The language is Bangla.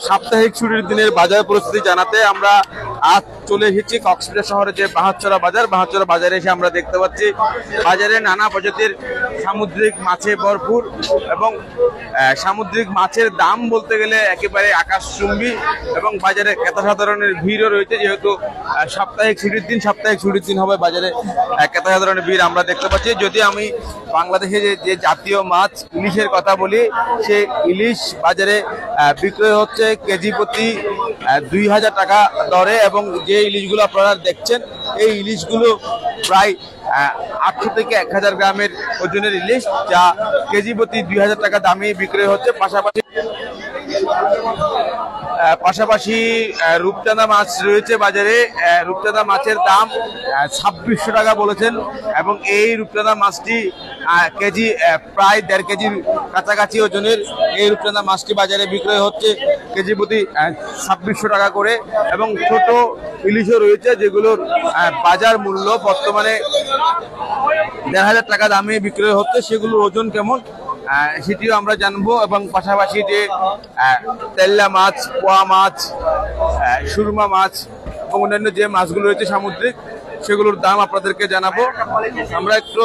সাপ্তাহিক ছুটির দিনের বাজার পরিস্থিতি জানাতে আমরা আজ চলে এসেছি কক্সবাজার শহরে যে বাহাচ্চরা বাজারে এসে আমরা দেখতে পাচ্ছি বাজারে নানা প্রজাতির সামুদ্রিক মাছে ভরপুর এবং সামুদ্রিক মাছের দাম বলতে গেলে একেবারে আকাশচুম্বী এবং বাজারে ক্রেতা সাধারণের ভিড়ও রয়েছে, যেহেতু সাপ্তাহিক ছুটির দিন হবে বাজারে ক্রেতা সাধারণের ভিড় আমরা দেখতে পাচ্ছি। যদি আমি বাংলাদেশে যে জাতীয় মাছ ইলিশের কথা বলি, সেই ইলিশ বাজারে বিক্রয় হচ্ছে কেজি প্রতি 2000 টাকা দরে এবং যে ইলিশগুলো আপনারা দেখছেন এই ইলিশগুলো প্রায় 800 থেকে 1000 গ্রামের ওজনের ইলিশ, যা কেজি প্রতি 2000 টাকা দামে বিক্রয় হচ্ছে। পাশাপাশি রূপচাঁদা মাছ রয়েছে বাজারে। রূপচাঁদা মাছের দাম 2600 টাকা বলেছেন এবং এই রূপচাঁদা মাছটি কেজি প্রায় 1.5 কেজির কাছাকাছি ওজনের এই রূপচাঁদা মাছটি বাজারে বিক্রয় হচ্ছে কেজি প্রতি 2600 টাকা করে এবং ছোট ইলিশও রয়েছে যেগুলোর বাজার মূল্য বর্তমানে 1500 টাকা দামে বিক্রয় হচ্ছে। সেগুলোর ওজন কেমন সেটিও আমরা জানবো এবং পাশাপাশি যে তেল্লা মাছ, পোয়া মাছ, সুরমা মাছ এবং অন্যান্য যে মাছগুলো রয়েছে সামুদ্রিক, সেগুলোর দাম আপনাদেরকে জানাবো। আমরা একটু